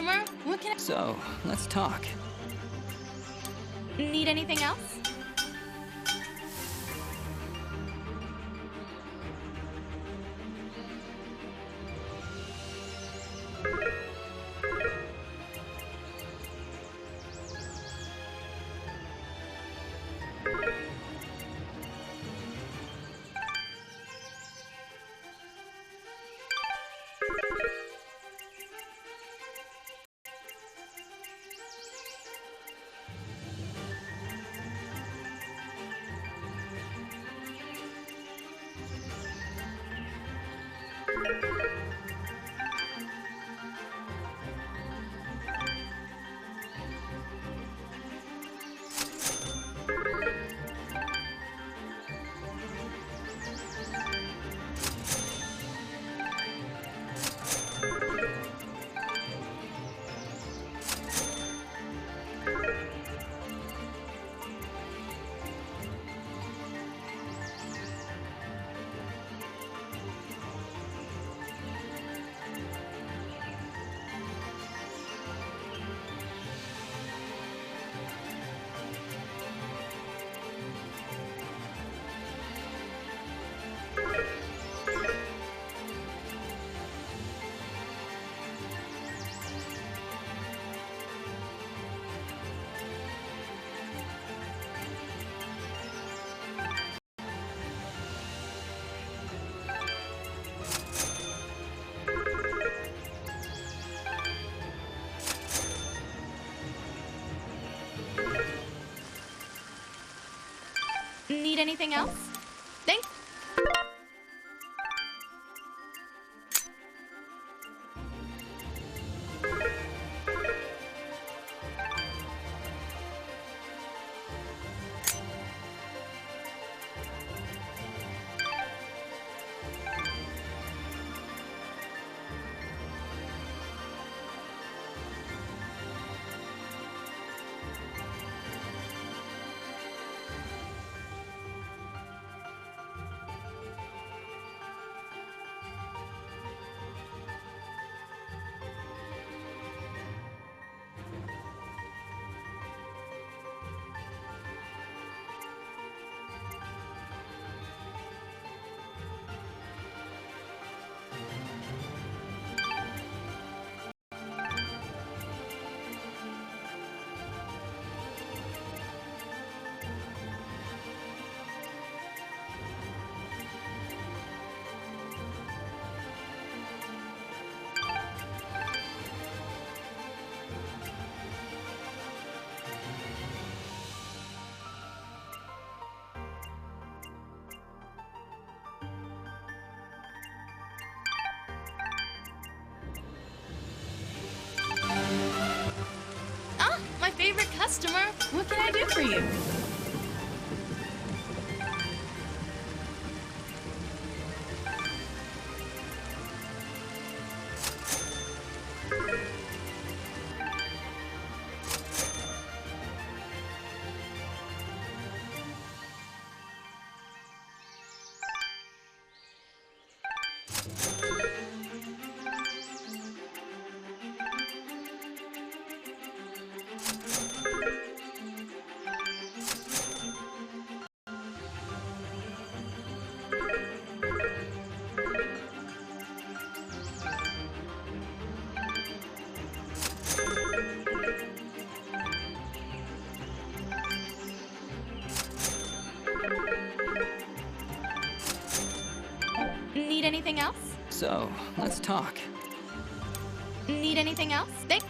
customer. What can I... So, let's talk. Need anything else? Need anything else? Thanks. Favorite customer, what can I do for you? Need anything else? So, let's talk. Need anything else? Thanks.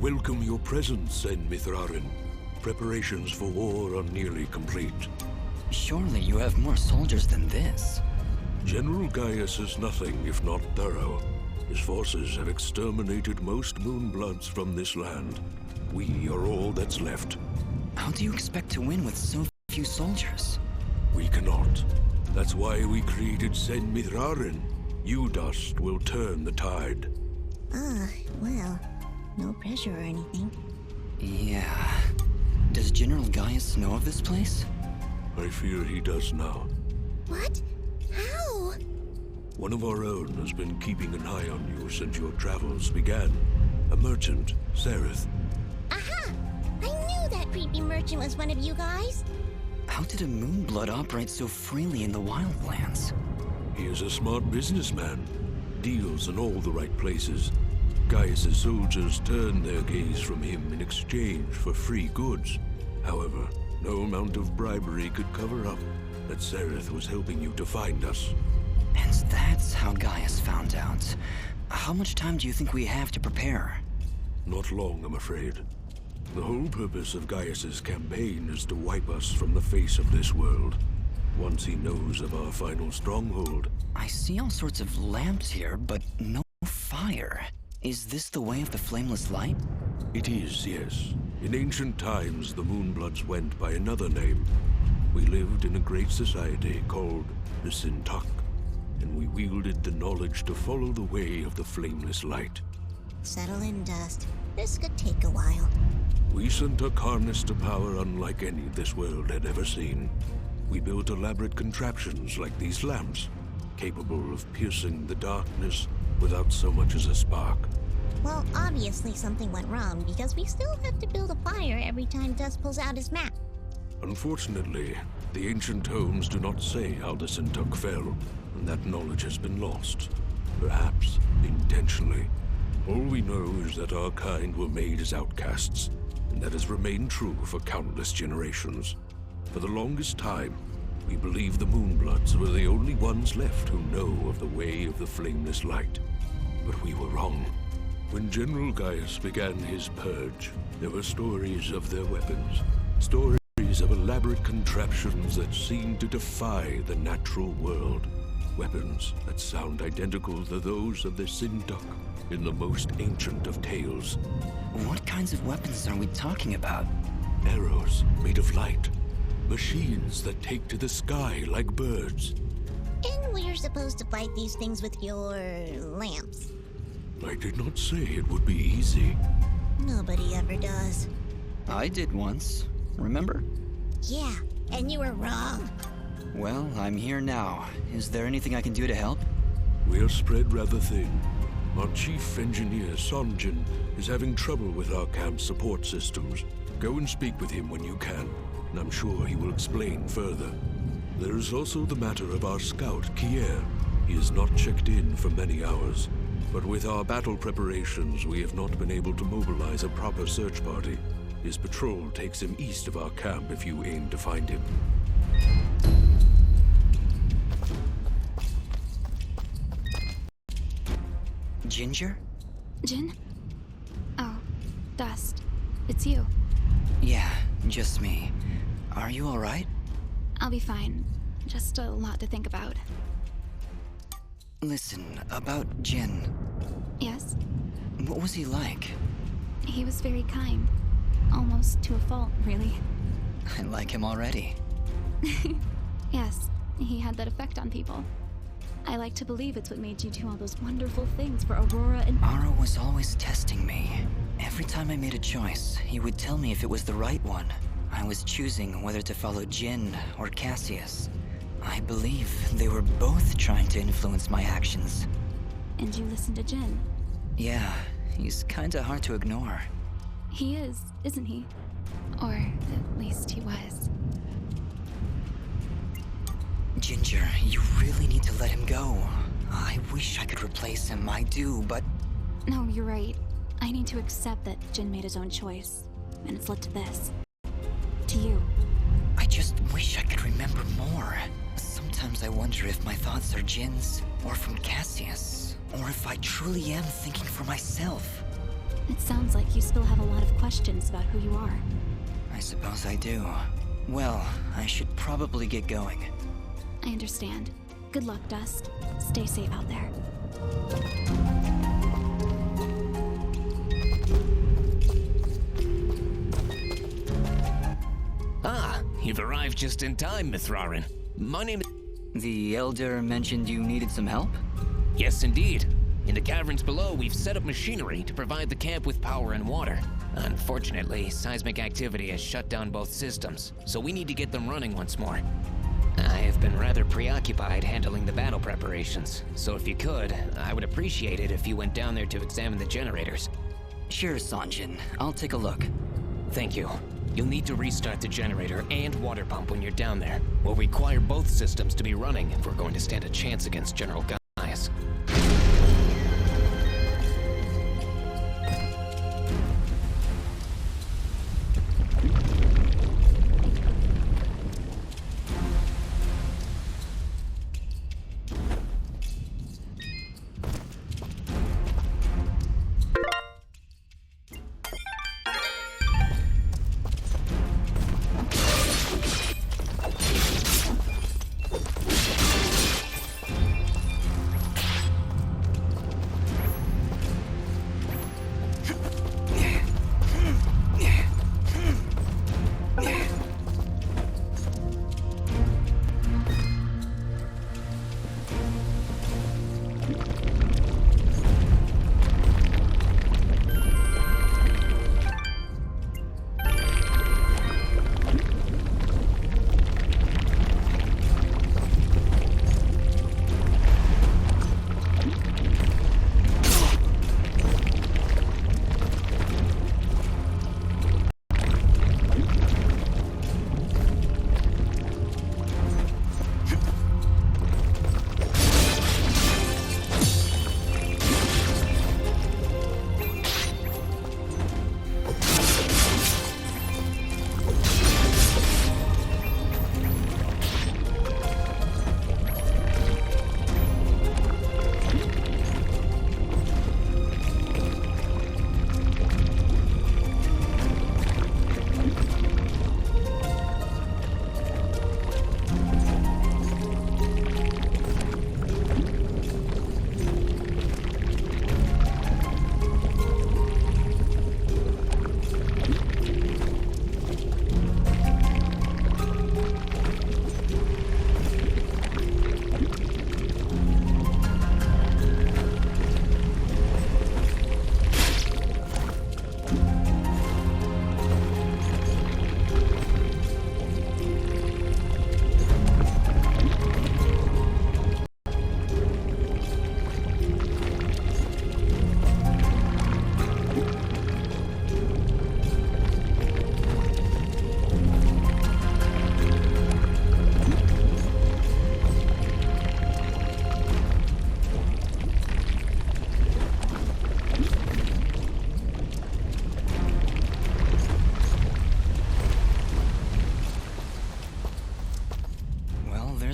welcome your presence, Mithrarin. Preparations for war are nearly complete. Surely you have more soldiers than this. General Gaius is nothing if not thorough. His forces have exterminated most Moonbloods from this land. We are all that's left. How do you expect to win with so few soldiers? We cannot. That's why we created Sen Mithrarin. You dust will turn the tide. Well, no pressure or anything. Yeah. Does General Gaius know of this place? I fear he does now. What? How? One of our own has been keeping an eye on you since your travels began. A merchant, Sereth. Aha! I knew that creepy merchant was one of you guys. How did a Moonblood operate so freely in the wildlands? He is a smart businessman. Deals in all the right places. Gaius' soldiers turned their gaze from him in exchange for free goods. However, no amount of bribery could cover up that Sereth was helping you to find us. And that's how Gaius found out. How much time do you think we have to prepare? Not long, I'm afraid. The whole purpose of Gaius' campaign is to wipe us from the face of this world. Once he knows of our final stronghold. I see all sorts of lamps here, but no fire. Is this the way of the flameless light? It is, yes. In ancient times, the Moonbloods went by another name. We lived in a great society called the Sintak, and we wielded the knowledge to follow the way of the flameless light. Settle in, Dust. This could take a while. We Sintak harnessed a power unlike any this world had ever seen. We built elaborate contraptions like these lamps, capable of piercing the darkness without so much as a spark. Well, obviously something went wrong because we still have to build a fire every time Dust pulls out his map. Unfortunately, the ancient tomes do not say how the Sintak fell, and that knowledge has been lost. Perhaps intentionally. All we know is that our kind were made as outcasts, and that has remained true for countless generations. For the longest time, we believed the Moonbloods were the only ones left who know of the way of the flameless light. But we were wrong. When General Gaius began his purge, there were stories of their weapons. Stories of elaborate contraptions that seemed to defy the natural world. Weapons that sound identical to those of the Sintak in the most ancient of tales. What kinds of weapons are we talking about? Arrows made of light. Machines that take to the sky like birds. And we're supposed to fight these things with your lamps. I did not say it would be easy. Nobody ever does. I did once, remember? Yeah, and you were wrong. Well, I'm here now. Is there anything I can do to help? We are spread rather thin. Our chief engineer, Sonjin, is having trouble with our camp's support systems. Go and speak with him when you can, and I'm sure he will explain further. There is also the matter of our scout, Kier. He has not checked in for many hours, but with our battle preparations, we have not been able to mobilize a proper search party. His patrol takes him east of our camp if you aim to find him. Ginger? Jin? Oh, Dust. It's you. Yeah, just me. Are you alright? I'll be fine. Just a lot to think about. Listen, about Jin. Yes? What was he like? He was very kind. Almost to a fault, really. I like him already. Yes, he had that effect on people. I like to believe it's what made you do all those wonderful things for Aurora and... Ara was always testing me. Every time I made a choice, he would tell me if it was the right one. I was choosing whether to follow Jin or Cassius. I believe they were both trying to influence my actions. And you listened to Jin. Yeah, he's kinda hard to ignore. He is, isn't he? Or at least he was. Ginger, you really need to let him go. I wish I could replace him, I do, but... No, you're right. I need to accept that Jin made his own choice. And it's led to this. To you. I just wish I could remember more. Sometimes I wonder if my thoughts are Jin's, or from Cassius, or if I truly am thinking for myself. It Sounds like you still have a lot of questions about who you are. I suppose I do. Well, I should probably get going. I understand. Good luck, Dust. Stay safe out there. Ah, you've arrived just in time, Mithrarin. My name is... The Elder mentioned you needed some help? Yes, indeed. In the caverns below, we've set up machinery to provide the camp with power and water. Unfortunately, seismic activity has shut down both systems, so we need to get them running once more. I have been rather preoccupied handling the battle preparations, so if you could, I would appreciate it if you went down there to examine the generators. Sure, Sanjin. I'll take a look. Thank you. You'll need to restart the generator and water pump when you're down there. We'll require both systems to be running if we're going to stand a chance against General Gaius.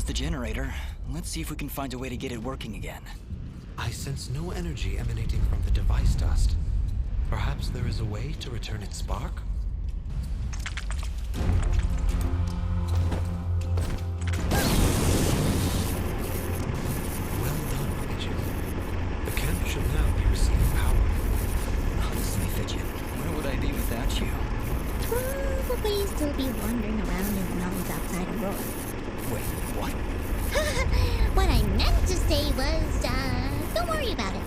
The generator. Let's see if we can find a way to get it working again. I sense no energy emanating from the device dust. Perhaps there is a way to return its spark? Well done, Fidget. The camp should now be receiving power. Honestly, Fidget, where would I be without you? Probably still be wandering around in the mountains outside Aurora. Wait, what? What I meant to say was, don't worry about it.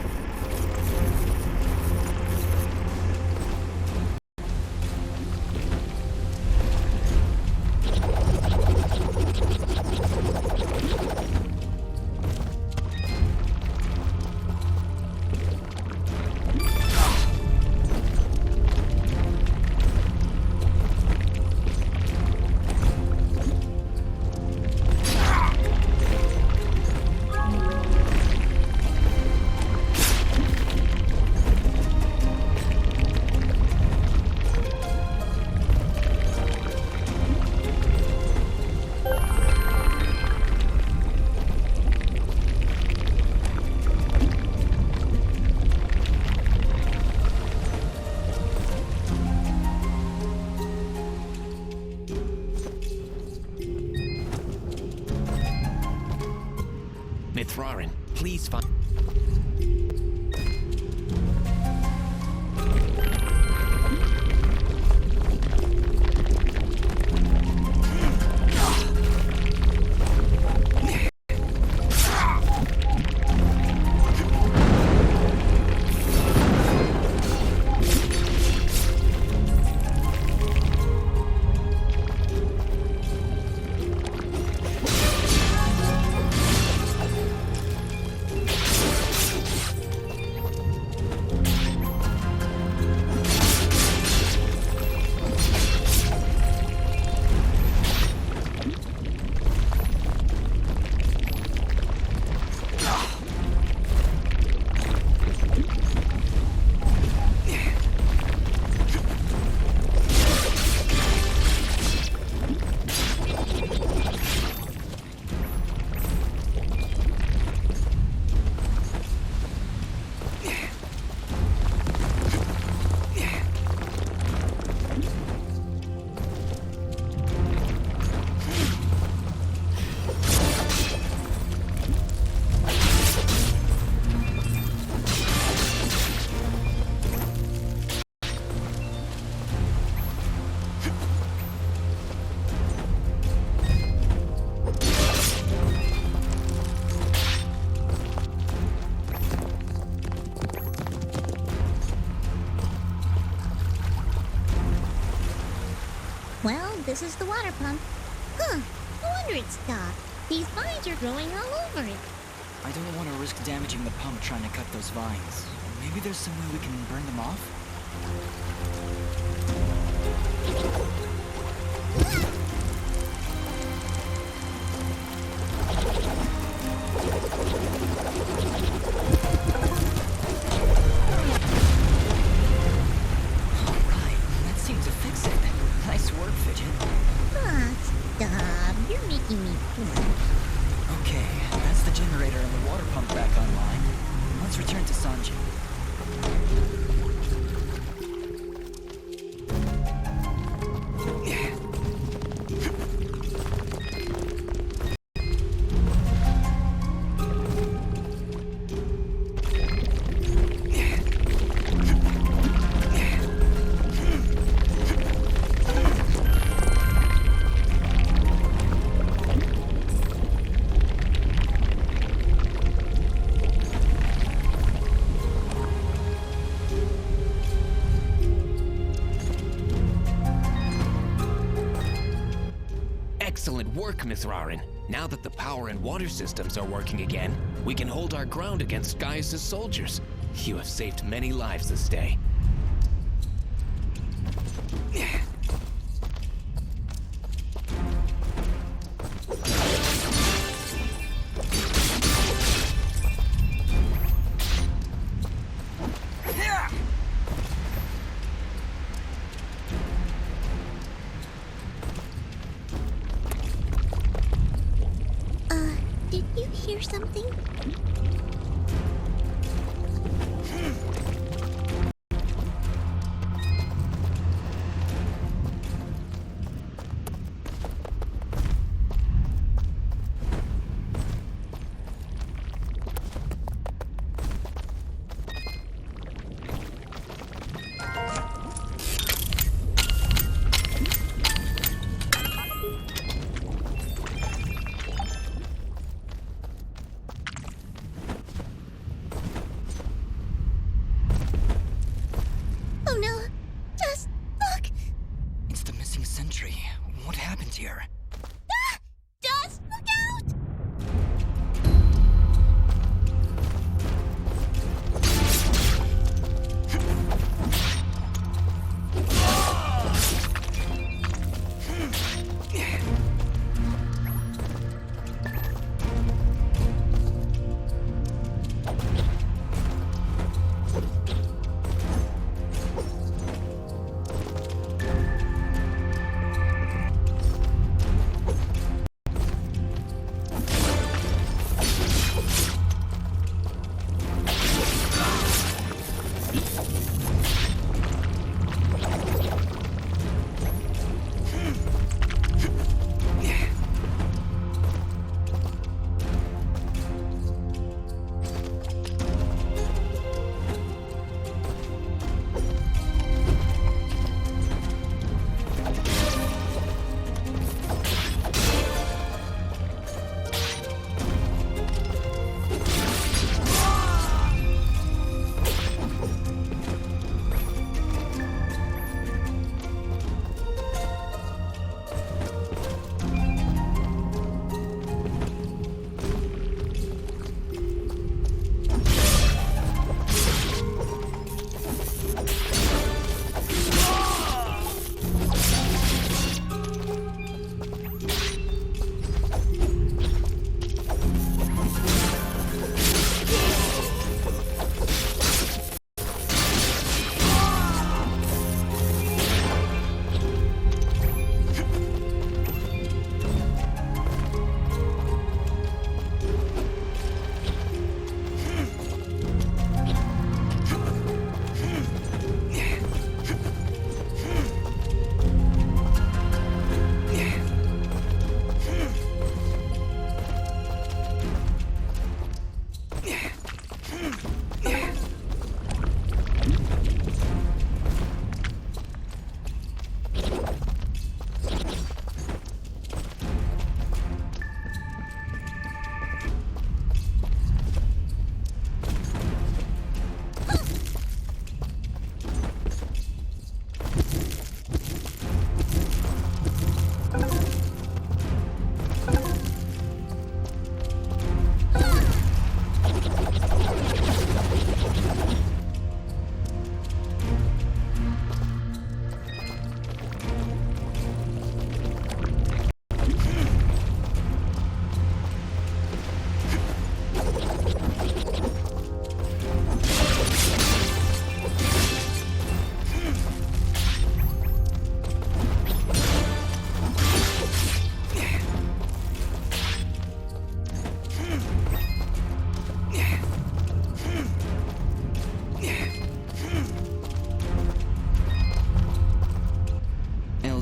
please find... Well, this is the water pump. Huh, no wonder it stopped. These vines are growing all over it. I don't want to risk damaging the pump trying to cut those vines. Maybe there's some way we can burn them off? Alright, that seemed to fix it. Nice work, Fidget. Ah, stop. You're making me feel. Okay, that's the generator and the water pump back online. Let's return to Sanji. Excellent work, Mithrarin. Now that the power and water systems are working again, we can hold our ground against Gaius' soldiers. You have saved many lives this day. Did you hear something? Oh no! Just look! It's the missing sentry. What happened here? Ah! Just look out!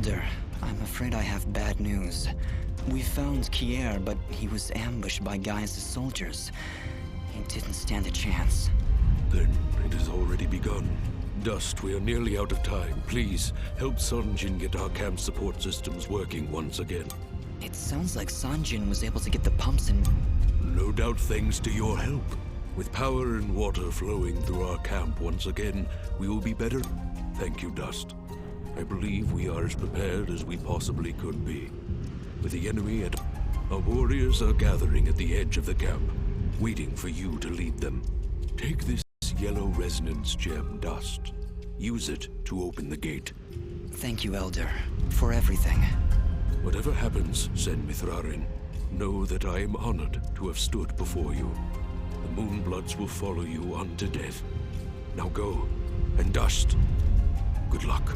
Elder, I'm afraid I have bad news. We found Kier, but he was ambushed by Gaia's soldiers. He didn't stand a chance. Then it has already begun. Dust, we are nearly out of time. Please, help Sanjin get our camp support systems working once again. It sounds like Sanjin was able to get the pumps in. No doubt thanks to your help. With power and water flowing through our camp once again, we will be better. Thank you, Dust. I believe we are as prepared as we possibly could be. With the enemy at... Our warriors are gathering at the edge of the camp, waiting for you to lead them. Take this yellow resonance gem, Dust. Use it to open the gate. Thank you, Elder, for everything. Whatever happens, Sen Mithrarin, know that I am honored to have stood before you. The Moonbloods will follow you unto death. Now go, and Dust, good luck.